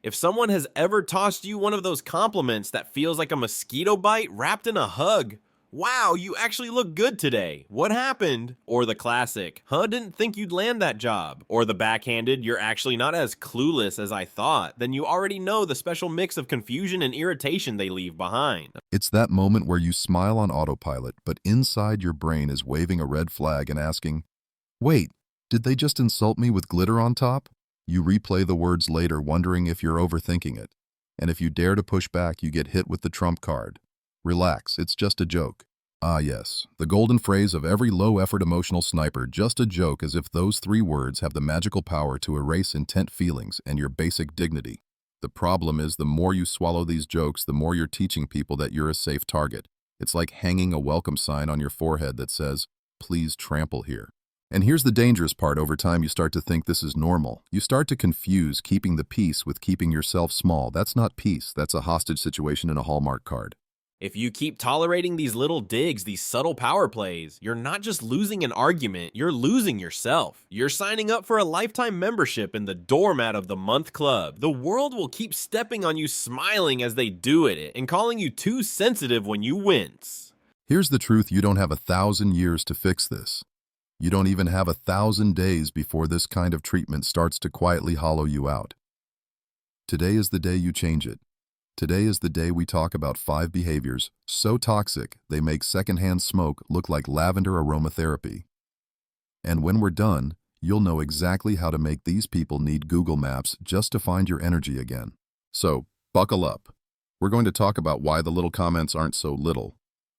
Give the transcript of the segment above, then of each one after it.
If someone has ever tossed you one of those compliments that feels like a mosquito bite wrapped in a hug, wow, you actually look good today. What happened? Or the classic, huh, didn't think you'd land that job. Or the backhanded, you're actually not as clueless as I thought. Then you already know the special mix of confusion and irritation they leave behind. It's that moment where you smile on autopilot, but inside your brain is waving a red flag and asking, wait, did they just insult me with glitter on top? You replay the words later, wondering if you're overthinking it. And if you dare to push back, you get hit with the trump card. Relax, it's just a joke. Ah yes, the golden phrase of every low-effort emotional sniper, just a joke, as if those three words have the magical power to erase intent feelings and your basic dignity. The problem is, the more you swallow these jokes, the more you're teaching people that you're a safe target. It's like hanging a welcome sign on your forehead that says, please trample here. And here's the dangerous part: over time you start to think this is normal. You start to confuse keeping the peace with keeping yourself small. That's not peace, that's a hostage situation in a Hallmark card. If you keep tolerating these little digs, these subtle power plays, you're not just losing an argument, you're losing yourself. You're signing up for a lifetime membership in the Doormat of the Month Club. The world will keep stepping on you, smiling as they do it, and calling you too sensitive when you wince. Here's the truth: you don't have 1,000 years to fix this. You don't even have 1,000 days before this kind of treatment starts to quietly hollow you out. Today is the day you change it. Today is the day we talk about 5 behaviors so toxic they make secondhand smoke look like lavender aromatherapy. And when we're done, you'll know exactly how to make these people need Google Maps just to find your energy again. So, buckle up. We're going to talk about why the little comments aren't so little,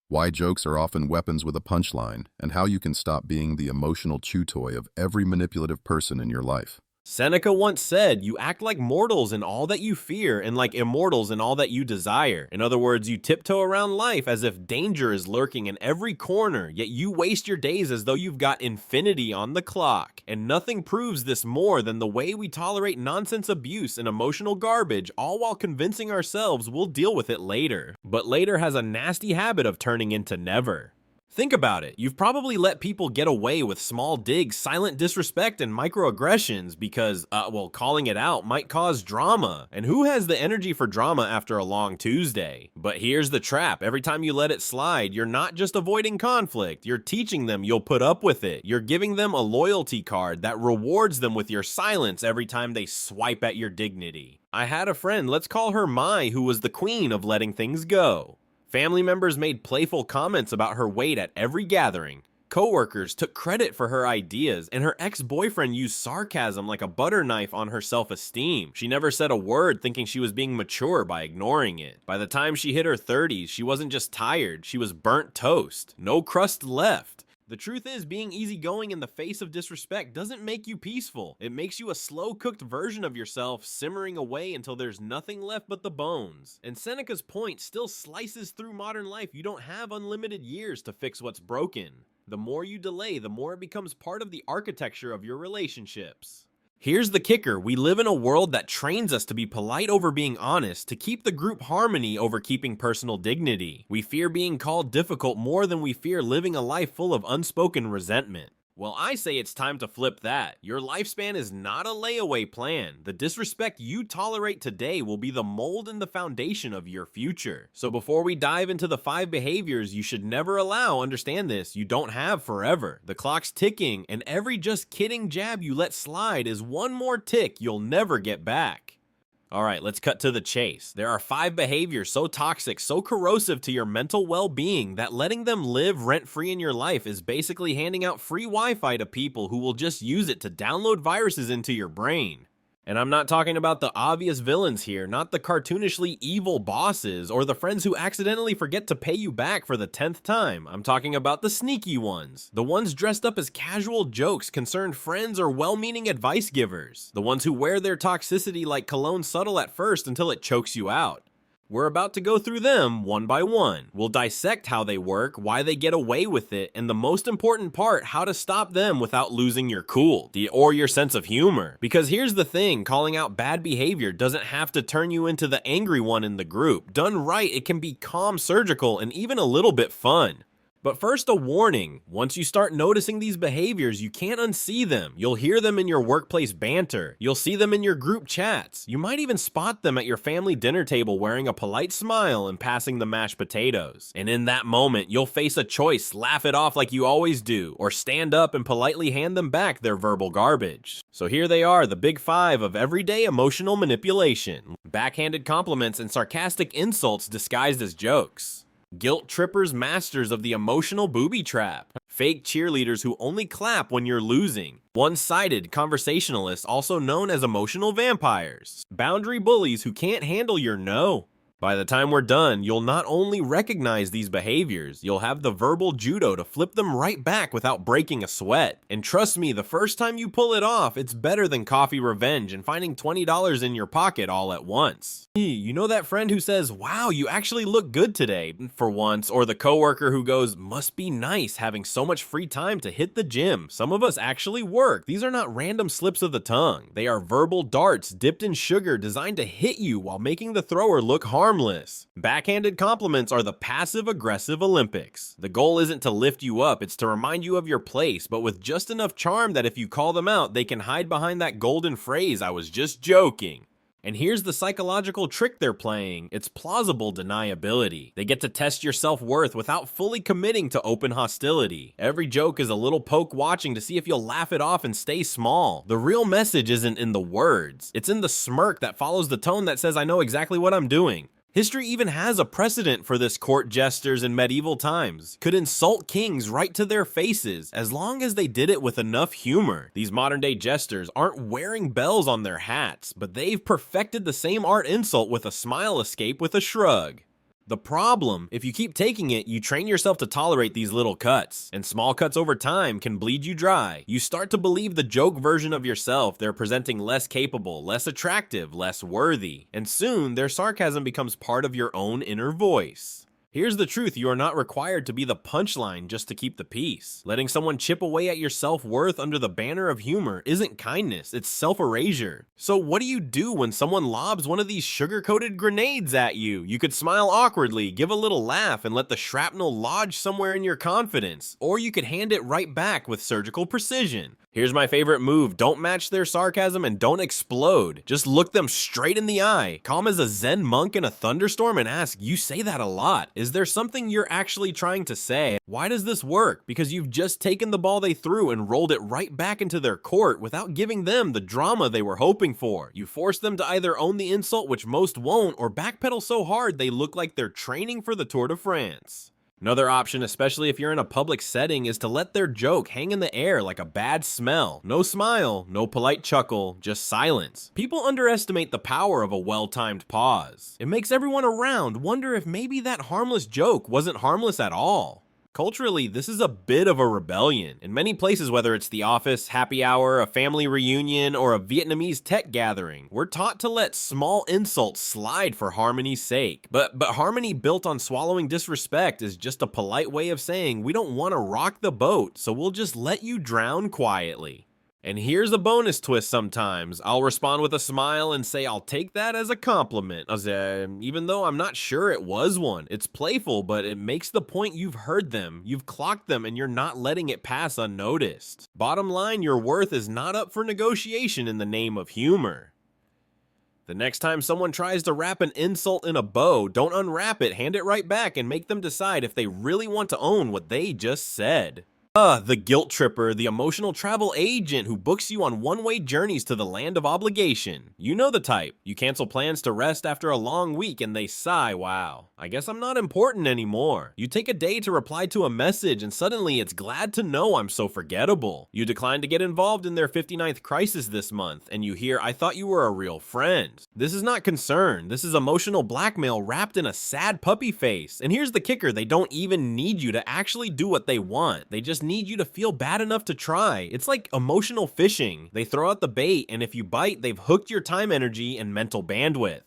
why jokes are often weapons with a punchline, and how you can stop being the emotional chew toy of every manipulative person in your life. Seneca once said, you act like mortals in all that you fear and like immortals in all that you desire. In other words, you tiptoe around life as if danger is lurking in every corner, yet you waste your days as though you've got infinity on the clock. And nothing proves this more than the way we tolerate nonsense abuse and emotional garbage, all while convincing ourselves we'll deal with it later. But later has a nasty habit of turning into never. Think about it. You've probably let people get away with small digs, silent disrespect, and microaggressions because, calling it out might cause drama. And who has the energy for drama after a long Tuesday? But here's the trap. Every time you let it slide, you're not just avoiding conflict. You're teaching them you'll put up with it. You're giving them a loyalty card that rewards them with your silence every time they swipe at your dignity. I had a friend, let's call her Mai, who was the queen of letting things go. Family members made playful comments about her weight at every gathering. Coworkers took credit for her ideas, and her ex-boyfriend used sarcasm like a butter knife on her self-esteem. She never said a word, thinking she was being mature by ignoring it. By the time she hit her 30s, she wasn't just tired, she was burnt toast. No crust left. The truth is, being easygoing in the face of disrespect doesn't make you peaceful. It makes you a slow-cooked version of yourself, simmering away until there's nothing left but the bones. And Seneca's point still slices through modern life. You don't have unlimited years to fix what's broken. The more you delay, the more it becomes part of the architecture of your relationships. Here's the kicker, we live in a world that trains us to be polite over being honest, to keep the group harmony over keeping personal dignity. We fear being called difficult more than we fear living a life full of unspoken resentment. Well, I say it's time to flip that. Your lifespan is not a layaway plan. The disrespect you tolerate today will be the mold and the foundation of your future. So before we dive into the 5 behaviors you should never allow, understand this, you don't have forever. The clock's ticking, and every just kidding jab you let slide is one more tick you'll never get back. Alright, let's cut to the chase. There are 5 behaviors so toxic, so corrosive to your mental well-being that letting them live rent-free in your life is basically handing out free Wi-Fi to people who will just use it to download viruses into your brain. And I'm not talking about the obvious villains here, not the cartoonishly evil bosses, or the friends who accidentally forget to pay you back for the 10th time. I'm talking about the sneaky ones. The ones dressed up as casual jokes, concerned friends, or well-meaning advice givers. The ones who wear their toxicity like cologne subtle at first until it chokes you out. We're about to go through them one by one. We'll dissect how they work, why they get away with it, and the most important part, how to stop them without losing your cool, or your sense of humor. Because here's the thing, calling out bad behavior doesn't have to turn you into the angry one in the group. Done right, it can be calm, surgical, and even a little bit fun. But first, a warning. Once you start noticing these behaviors, you can't unsee them. You'll hear them in your workplace banter. You'll see them in your group chats. You might even spot them at your family dinner table wearing a polite smile and passing the mashed potatoes. And in that moment, you'll face a choice: laugh it off like you always do, or stand up and politely hand them back their verbal garbage. So here they are, the big five of everyday emotional manipulation. Backhanded compliments and sarcastic insults disguised as jokes. Guilt trippers, masters of the emotional booby trap. Fake cheerleaders who only clap when you're losing. One-sided conversationalists, also known as emotional vampires. Boundary bullies who can't handle your no. By the time we're done, you'll not only recognize these behaviors, you'll have the verbal judo to flip them right back without breaking a sweat. And trust me, the first time you pull it off, it's better than coffee revenge and finding $20 in your pocket all at once. You know that friend who says, "Wow, you actually look good today," for once, or the coworker who goes, "Must be nice having so much free time to hit the gym. Some of us actually work." These are not random slips of the tongue. They are verbal darts dipped in sugar designed to hit you while making the thrower look harmless. Backhanded compliments are the passive-aggressive Olympics. The goal isn't to lift you up, it's to remind you of your place, but with just enough charm that if you call them out, they can hide behind that golden phrase, "I was just joking." And here's the psychological trick they're playing. It's plausible deniability. They get to test your self-worth without fully committing to open hostility. Every joke is a little poke watching to see if you'll laugh it off and stay small. The real message isn't in the words. It's in the smirk that follows the tone that says, "I know exactly what I'm doing." History even has a precedent for this. Court jesters in medieval times could insult kings right to their faces, as long as they did it with enough humor. These modern day jesters aren't wearing bells on their hats, but they've perfected the same art insult with a smile escape with a shrug. The problem, if you keep taking it, you train yourself to tolerate these little cuts, and small cuts over time can bleed you dry. You start to believe the joke version of yourself they're presenting less capable, less attractive, less worthy, and soon their sarcasm becomes part of your own inner voice. Here's the truth: you are not required to be the punchline just to keep the peace. Letting someone chip away at your self-worth under the banner of humor isn't kindness, it's self-erasure. So what do you do when someone lobs one of these sugar-coated grenades at you? You could smile awkwardly, give a little laugh, and let the shrapnel lodge somewhere in your confidence. Or you could hand it right back with surgical precision. Here's my favorite move: don't match their sarcasm and don't explode. Just look them straight in the eye, calm as a Zen monk in a thunderstorm, and ask, "You say that a lot. Is there something you're actually trying to say? Why does this work?" Because you've just taken the ball they threw and rolled it right back into their court without giving them the drama they were hoping for. You force them to either own the insult, which most won't, or backpedal so hard they look like they're training for the Tour de France. Another option, especially if you're in a public setting, is to let their joke hang in the air like a bad smell. No smile, no polite chuckle, just silence. People underestimate the power of a well-timed pause. It makes everyone around wonder if maybe that harmless joke wasn't harmless at all. Culturally, this is a bit of a rebellion. In many places, whether it's the office, happy hour, a family reunion, or a Vietnamese tech gathering, we're taught to let small insults slide for harmony's sake. But harmony built on swallowing disrespect is just a polite way of saying we don't want to rock the boat, so we'll just let you drown quietly. And here's a bonus twist sometimes. I'll respond with a smile and say I'll take that as a compliment, even though I'm not sure it was one. It's playful, but it makes the point you've heard them, you've clocked them, and you're not letting it pass unnoticed. Bottom line, your worth is not up for negotiation in the name of humor. The next time someone tries to wrap an insult in a bow, don't unwrap it, hand it right back, and make them decide if they really want to own what they just said. The guilt tripper, the emotional travel agent who books you on one-way journeys to the land of obligation. You know the type. You cancel plans to rest after a long week and they sigh, "Wow, I guess I'm not important anymore." You take a day to reply to a message and suddenly it's "Glad to know I'm so forgettable." You decline to get involved in their 59th crisis this month and you hear, "I thought you were a real friend." This is not concern. This is emotional blackmail wrapped in a sad puppy face. And here's the kicker: they don't even need you to actually do what they want. They just need you to feel bad enough to try. It's like emotional fishing. They throw out the bait, and if you bite, they've hooked your time, energy, and mental bandwidth.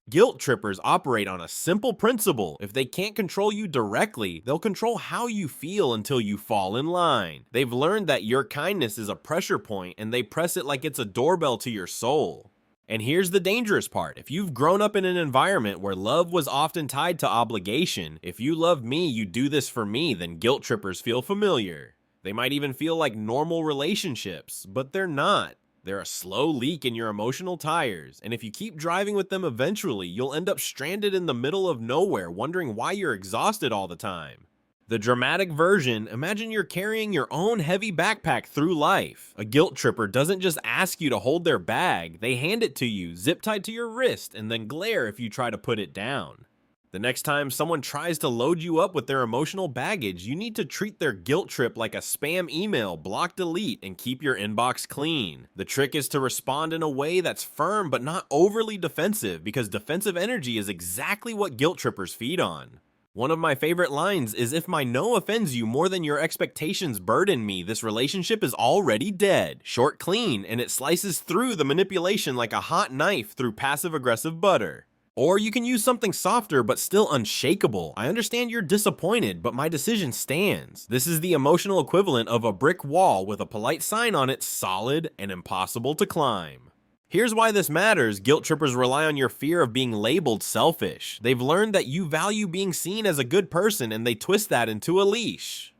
Guilt trippers operate on a simple principle. If they can't control you directly, they'll control how you feel until you fall in line. They've learned that your kindness is a pressure point, and they press it like it's a doorbell to your soul. And here's the dangerous part. If you've grown up in an environment where love was often tied to obligation, if you love me, you do this for me, then guilt trippers feel familiar. They might even feel like normal relationships, but they're not. They're a slow leak in your emotional tires, and if you keep driving with them eventually, you'll end up stranded in the middle of nowhere wondering why you're exhausted all the time. The dramatic version, imagine you're carrying your own heavy backpack through life. A guilt tripper doesn't just ask you to hold their bag, they hand it to you, zip tied to your wrist, and then glare if you try to put it down. The next time someone tries to load you up with their emotional baggage, you need to treat their guilt trip like a spam email, block delete, and keep your inbox clean. The trick is to respond in a way that's firm but not overly defensive, because defensive energy is exactly what guilt trippers feed on. One of my favorite lines is, if my no offends you more than your expectations burden me, this relationship is already dead. Short, clean, and it slices through the manipulation like a hot knife through passive-aggressive butter. Or you can use something softer but still unshakable. I understand you're disappointed, but my decision stands. This is the emotional equivalent of a brick wall with a polite sign on it, solid and impossible to climb. Here's why this matters. Guilt trippers rely on your fear of being labeled selfish. They've learned that you value being seen as a good person, and they twist that into a leash.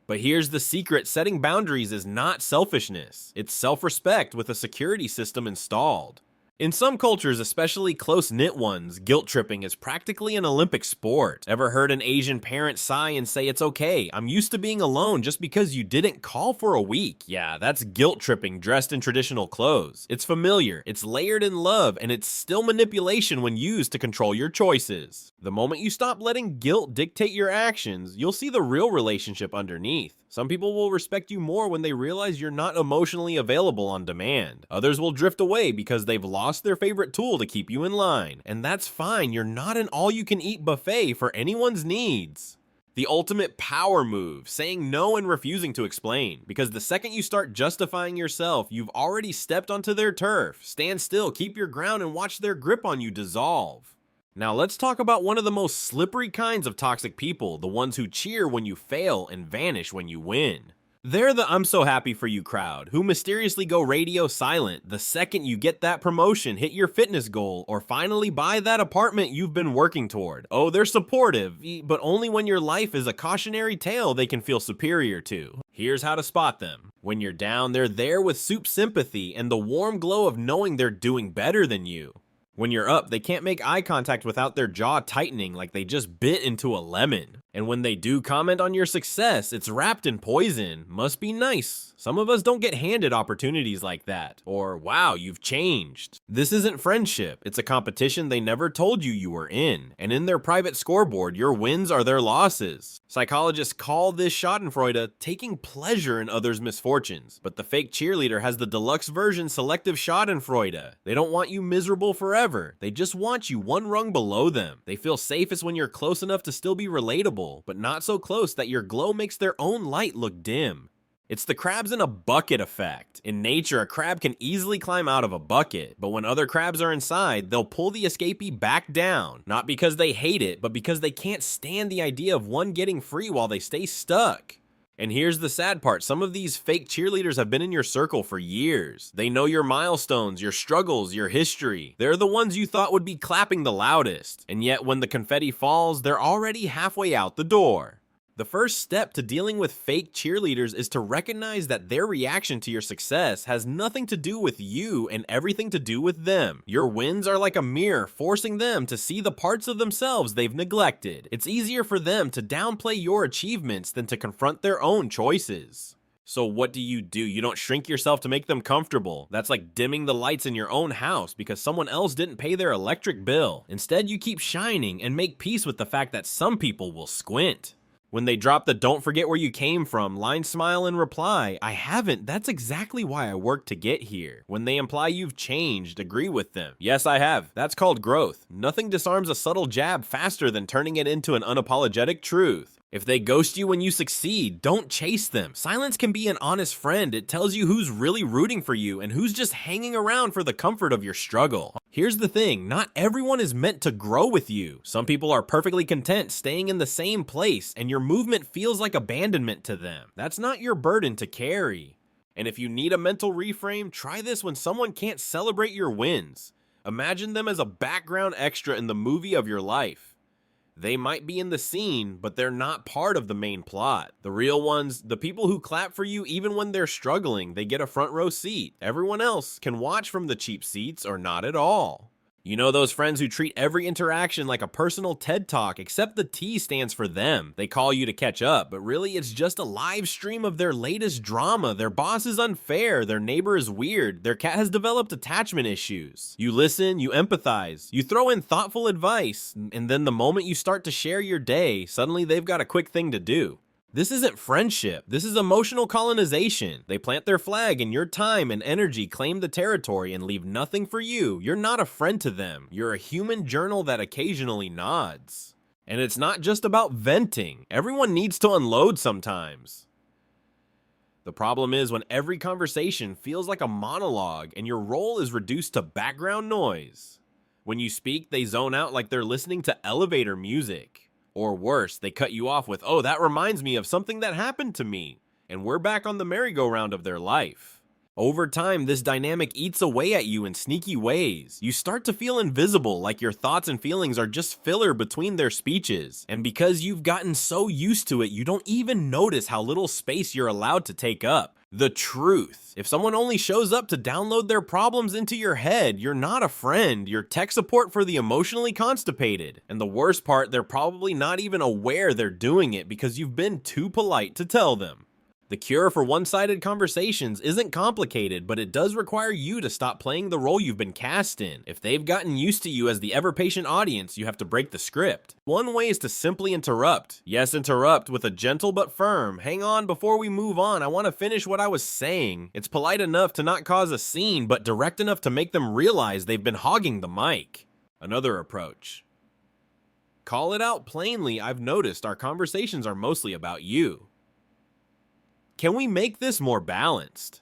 But here's the secret. Setting boundaries is not selfishness. It's self-respect with a security system installed. In some cultures, especially close-knit ones, guilt tripping is practically an Olympic sport. Ever heard an Asian parent sigh and say, "It's okay, I'm used to being alone just because you didn't call for a week"? Yeah, that's guilt tripping dressed in traditional clothes. It's familiar, it's layered in love, and it's still manipulation when used to control your choices. The moment you stop letting guilt dictate your actions, you'll see the real relationship underneath. Some people will respect you more when they realize you're not emotionally available on demand. Others will drift away because they've lost their favorite tool to keep you in line. And that's fine, you're not an all-you-can-eat buffet for anyone's needs. The ultimate power move, saying no and refusing to explain. Because the second you start justifying yourself, you've already stepped onto their turf. Stand still, keep your ground, and watch their grip on you dissolve. Now let's talk about one of the most slippery kinds of toxic people, the ones who cheer when you fail and vanish when you win. They're the "I'm so happy for you" crowd, who mysteriously go radio silent the second you get that promotion, hit your fitness goal, or finally buy that apartment you've been working toward. Oh, they're supportive, but only when your life is a cautionary tale they can feel superior to. Here's how to spot them. When you're down, they're there with soup sympathy and the warm glow of knowing they're doing better than you. When you're up, they can't make eye contact without their jaw tightening like they just bit into a lemon. And when they do comment on your success, it's wrapped in poison. Must be nice. Some of us don't get handed opportunities like that. Or, wow, you've changed. This isn't friendship. It's a competition they never told you you were in. And in their private scoreboard, your wins are their losses. Psychologists call this schadenfreude taking pleasure in others' misfortunes. But the fake cheerleader has the deluxe version, selective schadenfreude. They don't want you miserable forever. They just want you one rung below them. They feel safest when you're close enough to still be relatable, but not so close that your glow makes their own light look dim. It's the crabs in a bucket effect. In nature, a crab can easily climb out of a bucket, but when other crabs are inside, they'll pull the escapee back down. Not because they hate it, but because they can't stand the idea of one getting free while they stay stuck. And here's the sad part, some of these fake cheerleaders have been in your circle for years. They know your milestones, your struggles, your history. They're the ones you thought would be clapping the loudest. And yet when the confetti falls, they're already halfway out the door. The first step to dealing with fake cheerleaders is to recognize that their reaction to your success has nothing to do with you and everything to do with them. Your wins are like a mirror, forcing them to see the parts of themselves they've neglected. It's easier for them to downplay your achievements than to confront their own choices. So what do? You don't shrink yourself to make them comfortable. That's like dimming the lights in your own house because someone else didn't pay their electric bill. Instead, you keep shining and make peace with the fact that some people will squint. When they drop the "don't forget where you came from" line, smile and reply, "I haven't, that's exactly why I worked to get here." When they imply you've changed, agree with them. "Yes, I have. That's called growth." Nothing disarms a subtle jab faster than turning it into an unapologetic truth. If they ghost you when you succeed, don't chase them. Silence can be an honest friend. It tells you who's really rooting for you and who's just hanging around for the comfort of your struggle. Here's the thing, not everyone is meant to grow with you. Some people are perfectly content staying in the same place, and your movement feels like abandonment to them. That's not your burden to carry. And if you need a mental reframe, try this when someone can't celebrate your wins. Imagine them as a background extra in the movie of your life. They might be in the scene, but they're not part of the main plot. The real ones, the people who clap for you even when they're struggling, they get a front row seat. Everyone else can watch from the cheap seats or not at all. You know those friends who treat every interaction like a personal TED Talk, except the T stands for them. They call you to catch up, but really it's just a live stream of their latest drama. Their boss is unfair, their neighbor is weird, their cat has developed attachment issues. You listen, you empathize, you throw in thoughtful advice, and then the moment you start to share your day, suddenly they've got a quick thing to do. This isn't friendship, this is emotional colonization. They plant their flag and your time and energy claim the territory and leave nothing for you. You're not a friend to them. You're a human journal that occasionally nods. And it's not just about venting. Everyone needs to unload sometimes. The problem is when every conversation feels like a monologue and your role is reduced to background noise. When you speak, they zone out like they're listening to elevator music. Or worse, they cut you off with, "Oh, that reminds me of something that happened to me." And we're back on the merry-go-round of their life. Over time, this dynamic eats away at you in sneaky ways. You start to feel invisible, like your thoughts and feelings are just filler between their speeches. And because you've gotten so used to it, you don't even notice how little space you're allowed to take up. The truth. If someone only shows up to download their problems into your head, you're not a friend. You're tech support for the emotionally constipated. And the worst part, they're probably not even aware they're doing it because you've been too polite to tell them. The cure for one-sided conversations isn't complicated, but it does require you to stop playing the role you've been cast in. If they've gotten used to you as the ever-patient audience, you have to break the script. One way is to simply interrupt. Yes, interrupt with a gentle but firm, "Hang on, before we move on, I want to finish what I was saying." It's polite enough to not cause a scene, but direct enough to make them realize they've been hogging the mic. Another approach. Call it out plainly. "I've noticed our conversations are mostly about you. Can we make this more balanced?"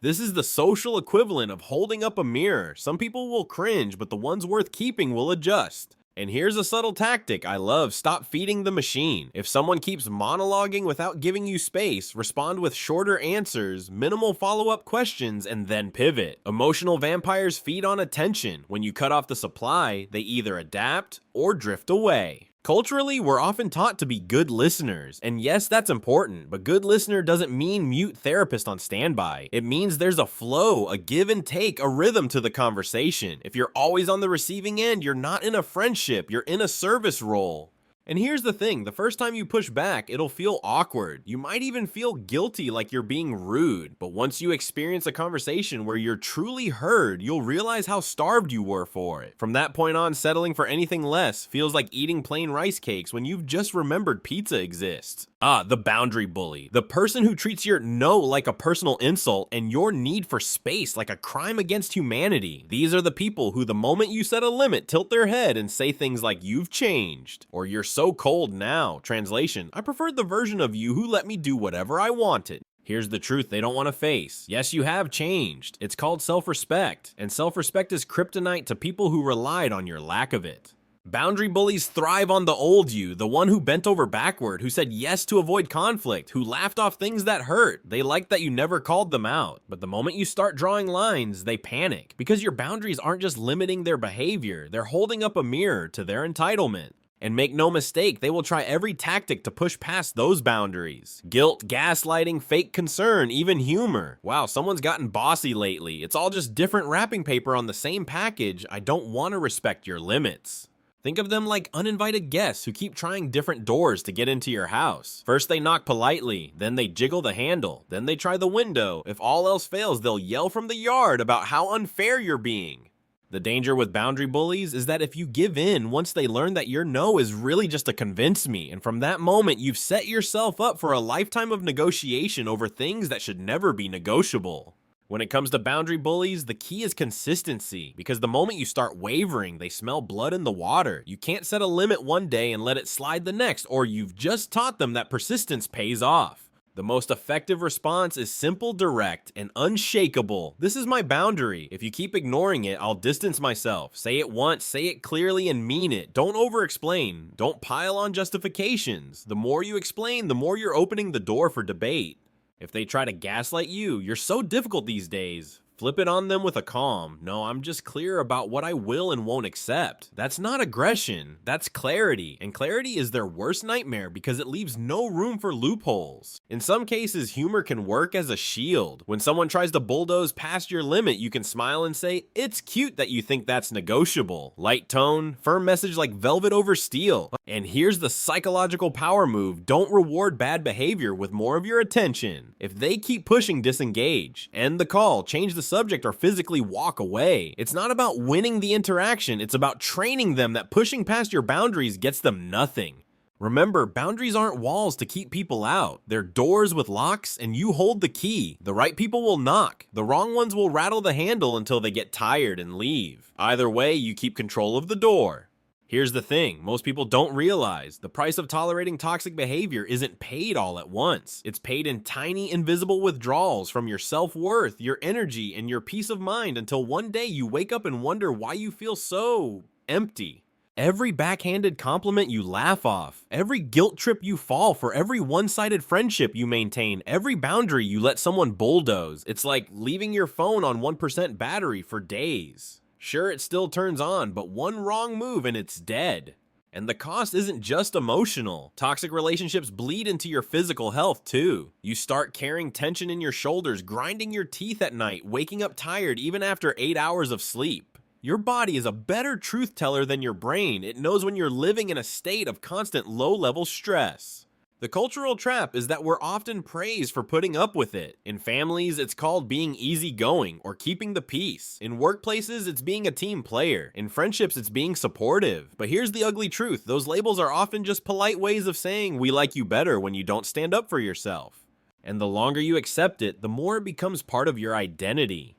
This is the social equivalent of holding up a mirror. Some people will cringe, but the ones worth keeping will adjust. And here's a subtle tactic I love: stop feeding the machine. If someone keeps monologuing without giving you space, respond with shorter answers, minimal follow-up questions, and then pivot. Emotional vampires feed on attention. When you cut off the supply, they either adapt or drift away. Culturally, we're often taught to be good listeners, and yes, that's important, but good listener doesn't mean mute therapist on standby. It means there's a flow, a give and take, a rhythm to the conversation. If you're always on the receiving end, you're not in a friendship, you're in a service role. And here's the thing, the first time you push back, it'll feel awkward. You might even feel guilty, like you're being rude. But once you experience a conversation where you're truly heard, you'll realize how starved you were for it. From that point on, settling for anything less feels like eating plain rice cakes when you've just remembered pizza exists. The boundary bully. The person who treats your no like a personal insult and your need for space like a crime against humanity. These are the people who the moment you set a limit tilt their head and say things like, "You've changed," or "You're so cold now." Translation: I preferred the version of you who let me do whatever I wanted. Here's the truth they don't want to face. Yes, you have changed. It's called self-respect, and self-respect is kryptonite to people who relied on your lack of it. Boundary bullies thrive on the old you, the one who bent over backward, who said yes to avoid conflict, who laughed off things that hurt. They like that you never called them out. But the moment you start drawing lines, they panic, because your boundaries aren't just limiting their behavior, they're holding up a mirror to their entitlement. And make no mistake, they will try every tactic to push past those boundaries. Guilt, gaslighting, fake concern, even humor. Wow, someone's gotten bossy lately. It's all just different wrapping paper on the same package. I don't want to respect your limits. Think of them like uninvited guests who keep trying different doors to get into your house. First they knock politely, then they jiggle the handle, then they try the window. If all else fails, they'll yell from the yard about how unfair you're being. The danger with boundary bullies is that if you give in once they learn that your no is really just a convince me, and from that moment you've set yourself up for a lifetime of negotiation over things that should never be negotiable. When it comes to boundary bullies, the key is consistency, because the moment you start wavering, they smell blood in the water. You can't set a limit one day and let it slide the next, or you've just taught them that persistence pays off. The most effective response is simple, direct, and unshakable. This is my boundary. If you keep ignoring it, I'll distance myself. Say it once, say it clearly, and mean it. Don't over-explain. Don't pile on justifications. The more you explain, the more you're opening the door for debate. If they try to gaslight you, "You're so difficult these days," flip it on them with a calm, "No, I'm just clear about what I will and won't accept." That's not aggression, that's clarity. And clarity is their worst nightmare because it leaves no room for loopholes. In some cases, humor can work as a shield. When someone tries to bulldoze past your limit, you can smile and say, "It's cute that you think that's negotiable." Light tone, firm message like velvet over steel. And here's the psychological power move: don't reward bad behavior with more of your attention. If they keep pushing, disengage. End the call, change the subject, or physically walk away. It's not about winning the interaction, it's about training them that pushing past your boundaries gets them nothing. Remember, boundaries aren't walls to keep people out. They're doors with locks, and you hold the key. The right people will knock. The wrong ones will rattle the handle until they get tired and leave. Either way, you keep control of the door. Here's the thing, most people don't realize the price of tolerating toxic behavior isn't paid all at once. It's paid in tiny, invisible withdrawals from your self-worth, your energy, and your peace of mind until one day you wake up and wonder why you feel so empty. Every backhanded compliment you laugh off, every guilt trip you fall for, every one-sided friendship you maintain, every boundary you let someone bulldoze, it's like leaving your phone on 1% battery for days. Sure, it still turns on, but one wrong move and it's dead. And the cost isn't just emotional. Toxic relationships bleed into your physical health too. You start carrying tension in your shoulders, grinding your teeth at night, waking up tired even after 8 hours of sleep. Your body is a better truth teller than your brain. It knows when you're living in a state of constant low-level stress. The cultural trap is that we're often praised for putting up with it. In families, it's called being easygoing or keeping the peace. In workplaces, it's being a team player. In friendships, it's being supportive. But here's the ugly truth. Those labels are often just polite ways of saying we like you better when you don't stand up for yourself. And the longer you accept it, the more it becomes part of your identity.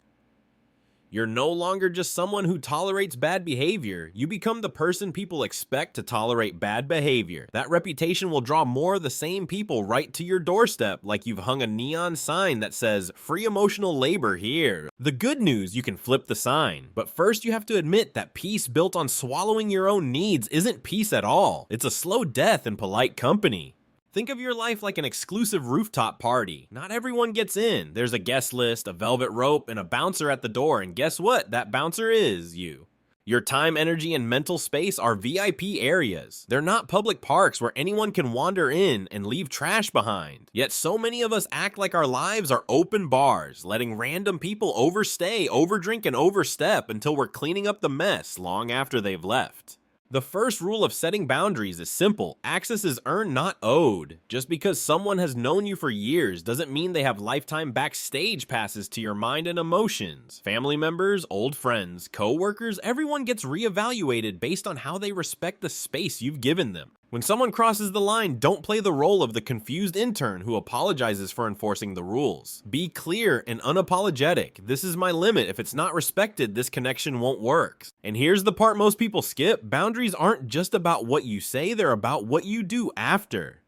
You're no longer just someone who tolerates bad behavior. You become the person people expect to tolerate bad behavior. That reputation will draw more of the same people right to your doorstep, like you've hung a neon sign that says, "Free emotional labor here." The good news, you can flip the sign. But first you have to admit that peace built on swallowing your own needs isn't peace at all. It's a slow death in polite company. Think of your life like an exclusive rooftop party. Not everyone gets in. There's a guest list, a velvet rope, and a bouncer at the door, and guess what? That bouncer is you. Your time, energy, and mental space are VIP areas. They're not public parks where anyone can wander in and leave trash behind. Yet so many of us act like our lives are open bars, letting random people overstay, overdrink, and overstep until we're cleaning up the mess long after they've left. The first rule of setting boundaries is simple. Access is earned, not owed. Just because someone has known you for years doesn't mean they have lifetime backstage passes to your mind and emotions. Family members, old friends, co-workers, everyone gets reevaluated based on how they respect the space you've given them. When someone crosses the line, don't play the role of the confused intern who apologizes for enforcing the rules. Be clear and unapologetic. This is my limit. If it's not respected, this connection won't work. And here's the part most people skip. Boundaries aren't just about what you say, they're about what you do after.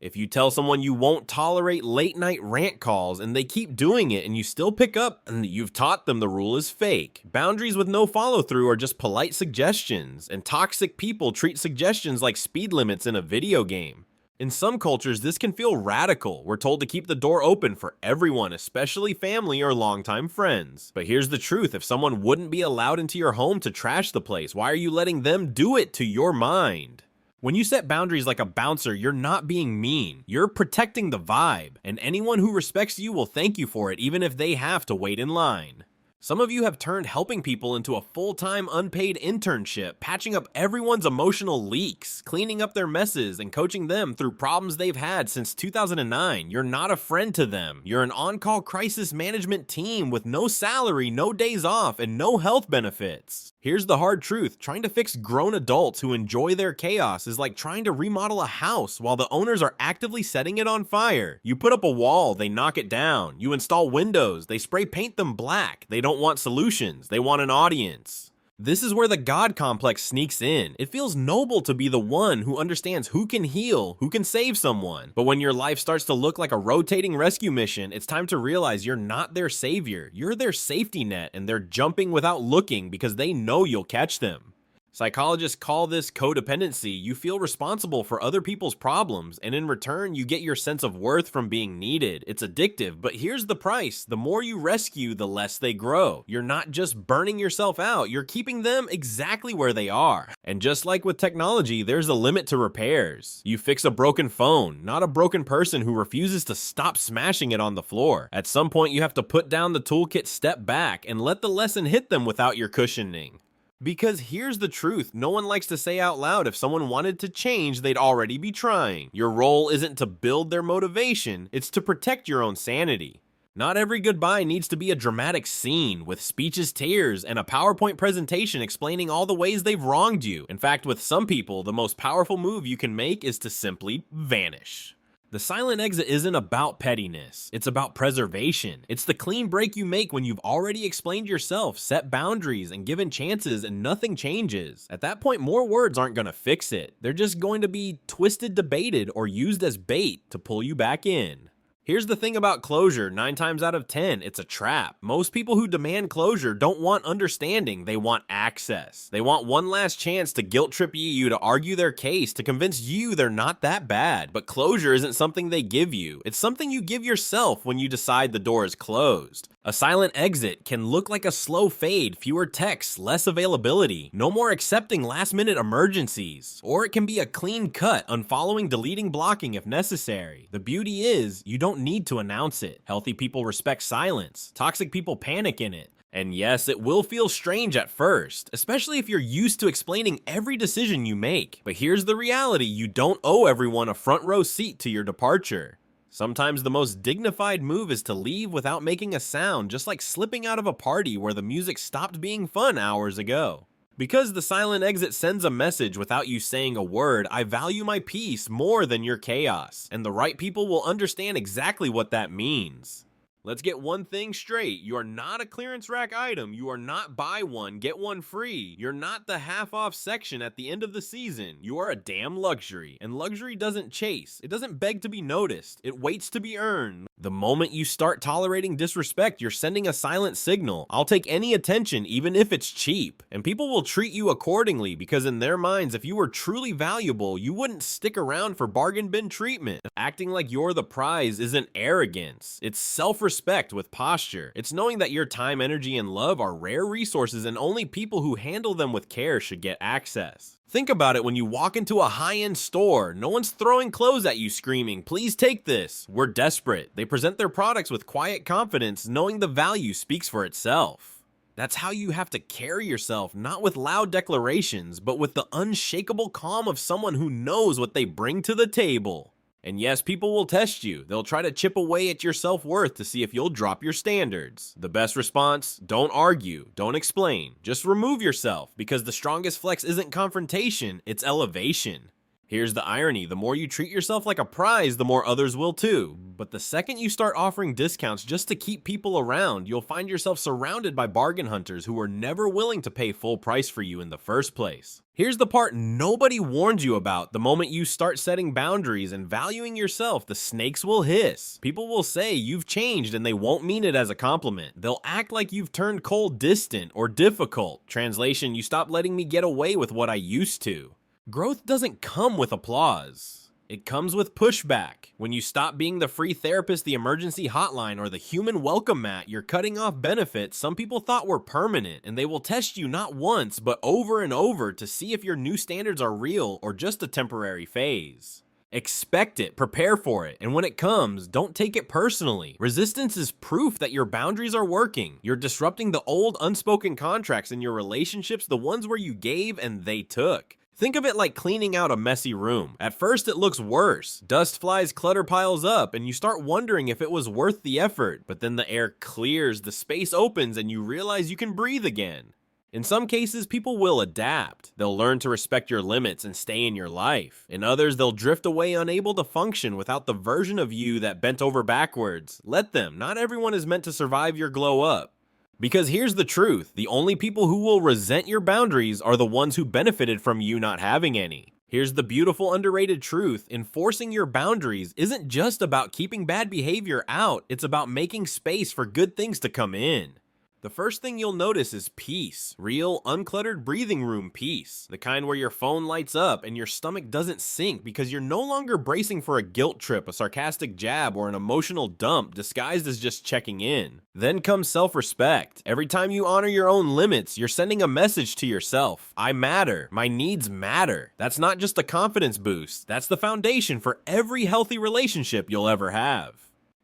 If you tell someone you won't tolerate late night rant calls and they keep doing it and you still pick up, and you've taught them the rule is fake. Boundaries with no follow through are just polite suggestions, and toxic people treat suggestions like speed limits in a video game. In some cultures, this can feel radical. We're told to keep the door open for everyone, especially family or longtime friends. But here's the truth, if someone wouldn't be allowed into your home to trash the place, why are you letting them do it to your mind? When you set boundaries like a bouncer, you're not being mean. You're protecting the vibe, and anyone who respects you will thank you for it even if they have to wait in line. Some of you have turned helping people into a full-time unpaid internship, patching up everyone's emotional leaks, cleaning up their messes, and coaching them through problems they've had since 2009. You're not a friend to them. You're an on-call crisis management team with no salary, no days off, and no health benefits. Here's the hard truth. Trying to fix grown adults who enjoy their chaos is like trying to remodel a house while the owners are actively setting it on fire. You put up a wall, they knock it down. You install windows, they spray paint them black. They don't want solutions, they want an audience. This is where the God complex sneaks in. It feels noble to be the one who understands who can heal, who can save someone. But when your life starts to look like a rotating rescue mission, it's time to realize you're not their savior. You're their safety net, and they're jumping without looking because they know you'll catch them. Psychologists call this codependency. You feel responsible for other people's problems, and in return, you get your sense of worth from being needed. It's addictive, but here's the price. The more you rescue, the less they grow. You're not just burning yourself out, you're keeping them exactly where they are. And just like with technology, there's a limit to repairs. You fix a broken phone, not a broken person who refuses to stop smashing it on the floor. At some point, you have to put down the toolkit, step back, and let the lesson hit them without your cushioning. Because here's the truth, no one likes to say out loud if someone wanted to change, they'd already be trying. Your role isn't to build their motivation, it's to protect your own sanity. Not every goodbye needs to be a dramatic scene with speeches, tears, and a PowerPoint presentation explaining all the ways they've wronged you. In fact, with some people, the most powerful move you can make is to simply vanish. The silent exit isn't about pettiness, it's about preservation. It's the clean break you make when you've already explained yourself, set boundaries, and given chances and nothing changes. At that point, more words aren't gonna fix it. They're just going to be twisted, debated, or used as bait to pull you back in. Here's the thing about closure, 9 times out of 10, it's a trap. Most people who demand closure don't want understanding, they want access. They want one last chance to guilt trip you, to argue their case, to convince you they're not that bad. But closure isn't something they give you, it's something you give yourself when you decide the door is closed. A silent exit can look like a slow fade, fewer texts, less availability, no more accepting last-minute emergencies. Or it can be a clean cut, unfollowing, deleting, blocking if necessary. The beauty is, you don't need to announce it. Healthy people respect silence. Toxic people panic in it. And yes, it will feel strange at first, especially if you're used to explaining every decision you make. But here's the reality, you don't owe everyone a front row seat to your departure. Sometimes the most dignified move is to leave without making a sound, just like slipping out of a party where the music stopped being fun hours ago. Because the silent exit sends a message without you saying a word, I value my peace more than your chaos, and the right people will understand exactly what that means. Let's get one thing straight, you are not a clearance rack item, you are not buy one, get one free, you're not the half-off section at the end of the season, you are a damn luxury, and luxury doesn't chase, it doesn't beg to be noticed, it waits to be earned. The moment you start tolerating disrespect, you're sending a silent signal, I'll take any attention even if it's cheap, and people will treat you accordingly because in their minds, if you were truly valuable, you wouldn't stick around for bargain bin treatment. Acting like you're the prize isn't arrogance, it's self-respect with posture. It's knowing that your time, energy, and love are rare resources and only people who handle them with care should get access. Think about it when you walk into a high-end store. No one's throwing clothes at you screaming, please take this. We're desperate. They present their products with quiet confidence, knowing the value speaks for itself. That's how you have to carry yourself, not with loud declarations, but with the unshakable calm of someone who knows what they bring to the table. And yes, people will test you. They'll try to chip away at your self-worth to see if you'll drop your standards. The best response, don't argue, don't explain. Just remove yourself, because the strongest flex isn't confrontation, it's elevation. Here's the irony, the more you treat yourself like a prize, the more others will too. But the second you start offering discounts just to keep people around, you'll find yourself surrounded by bargain hunters who are never willing to pay full price for you in the first place. Here's the part nobody warned you about. The moment you start setting boundaries and valuing yourself, the snakes will hiss. People will say you've changed and they won't mean it as a compliment. They'll act like you've turned cold, distant, or difficult. Translation, you stop letting me get away with what I used to. Growth doesn't come with applause. It comes with pushback. When you stop being the free therapist, the emergency hotline, or the human welcome mat, you're cutting off benefits some people thought were permanent, and they will test you not once, but over and over to see if your new standards are real or just a temporary phase. Expect it, prepare for it, and when it comes, don't take it personally. Resistance is proof that your boundaries are working. You're disrupting the old unspoken contracts in your relationships, the ones where you gave and they took. Think of it like cleaning out a messy room. At first it looks worse. Dust flies, clutter piles up, and you start wondering if it was worth the effort. But then the air clears, the space opens, and you realize you can breathe again. In some cases, people will adapt. They'll learn to respect your limits and stay in your life. In others, they'll drift away unable to function without the version of you that bent over backwards. Let them. Not everyone is meant to survive your glow up. Because here's the truth, the only people who will resent your boundaries are the ones who benefited from you not having any. Here's the beautiful underrated truth, enforcing your boundaries isn't just about keeping bad behavior out, it's about making space for good things to come in. The first thing you'll notice is peace. Real, uncluttered breathing room peace. The kind where your phone lights up and your stomach doesn't sink because you're no longer bracing for a guilt trip, a sarcastic jab, or an emotional dump disguised as just checking in. Then comes self-respect. Every time you honor your own limits, you're sending a message to yourself. I matter. My needs matter. That's not just a confidence boost. That's the foundation for every healthy relationship you'll ever have.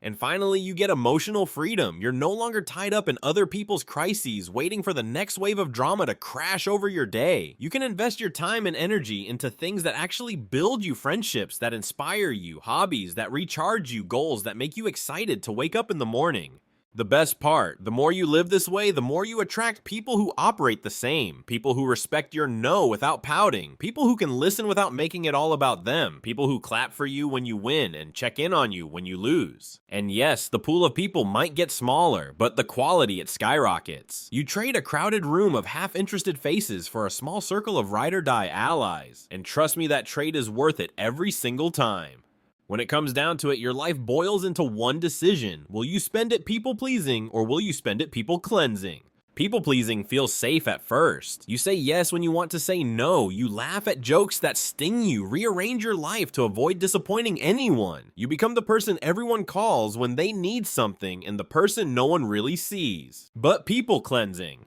And finally, you get emotional freedom. You're no longer tied up in other people's crises, waiting for the next wave of drama to crash over your day. You can invest your time and energy into things that actually build you friendships, that inspire you, hobbies that recharge you, goals that make you excited to wake up in the morning. The best part, the more you live this way, the more you attract people who operate the same. People who respect your no without pouting. People who can listen without making it all about them. People who clap for you when you win and check in on you when you lose. And yes, the pool of people might get smaller, but the quality, it skyrockets. You trade a crowded room of half-interested faces for a small circle of ride-or-die allies. And trust me, that trade is worth it every single time. When it comes down to it, your life boils into one decision. Will you spend it people-pleasing, or will you spend it people-cleansing? People-pleasing feels safe at first. You say yes when you want to say no. You laugh at jokes that sting you. Rearrange your life to avoid disappointing anyone. You become the person everyone calls when they need something and the person no one really sees. But people-cleansing,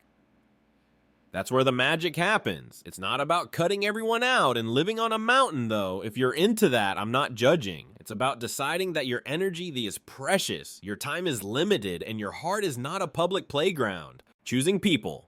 that's where the magic happens. It's not about cutting everyone out and living on a mountain, though. If you're into that, I'm not judging. It's about deciding that your energy is precious, your time is limited, and your heart is not a public playground. Choosing people.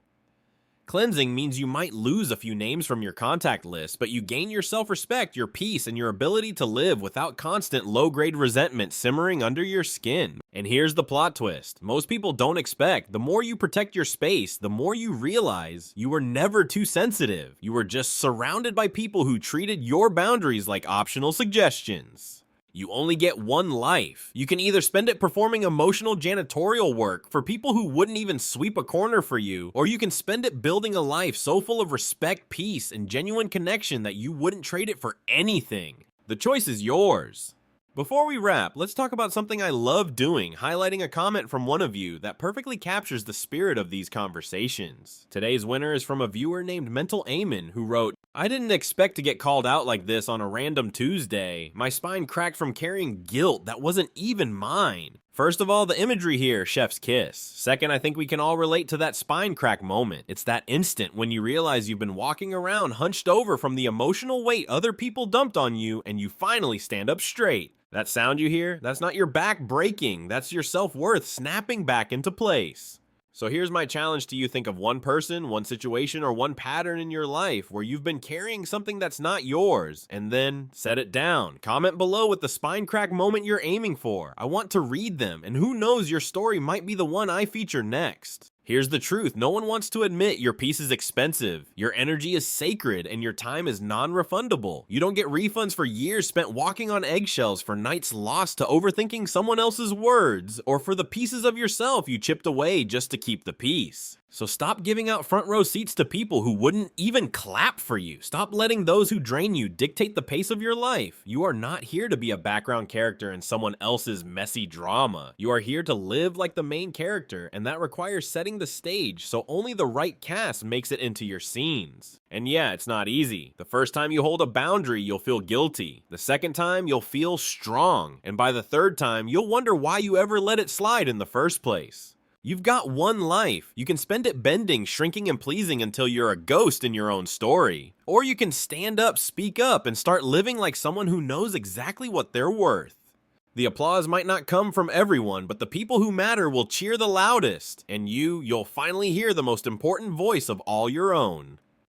Cleansing means you might lose a few names from your contact list, but you gain your self-respect, your peace, and your ability to live without constant low-grade resentment simmering under your skin. And here's the plot twist. Most people don't expect. The more you protect your space, the more you realize you were never too sensitive. You were just surrounded by people who treated your boundaries like optional suggestions. You only get one life. You can either spend it performing emotional janitorial work for people who wouldn't even sweep a corner for you, or you can spend it building a life so full of respect, peace, and genuine connection that you wouldn't trade it for anything. The choice is yours. Before we wrap, let's talk about something I love doing, highlighting a comment from one of you that perfectly captures the spirit of these conversations. Today's winner is from a viewer named Mental Amen, who wrote, I didn't expect to get called out like this on a random Tuesday. My spine cracked from carrying guilt that wasn't even mine. First of all, the imagery here, chef's kiss. Second, I think we can all relate to that spine crack moment. It's that instant when you realize you've been walking around hunched over from the emotional weight other people dumped on you and you finally stand up straight. That sound you hear, that's not your back breaking, that's your self-worth snapping back into place. So here's my challenge to you. Think of one person, one situation, or one pattern in your life where you've been carrying something that's not yours, and then set it down. Comment below with the spine crack moment you're aiming for. I want to read them, and who knows, your story might be the one I feature next. Here's the truth. No one wants to admit your peace is expensive, your energy is sacred, and your time is non-refundable. You don't get refunds for years spent walking on eggshells, for nights lost to overthinking someone else's words, or for the pieces of yourself you chipped away just to keep the peace. So stop giving out front row seats to people who wouldn't even clap for you. Stop letting those who drain you dictate the pace of your life. You are not here to be a background character in someone else's messy drama. You are here to live like the main character, and that requires setting the stage so only the right cast makes it into your scenes. And yeah, it's not easy. The first time you hold a boundary, you'll feel guilty. The second time, you'll feel strong. And by the third time, you'll wonder why you ever let it slide in the first place. You've got one life. You can spend it bending, shrinking, and pleasing until you're a ghost in your own story. Or you can stand up, speak up, and start living like someone who knows exactly what they're worth. The applause might not come from everyone, but the people who matter will cheer the loudest. And you'll finally hear the most important voice of all your own.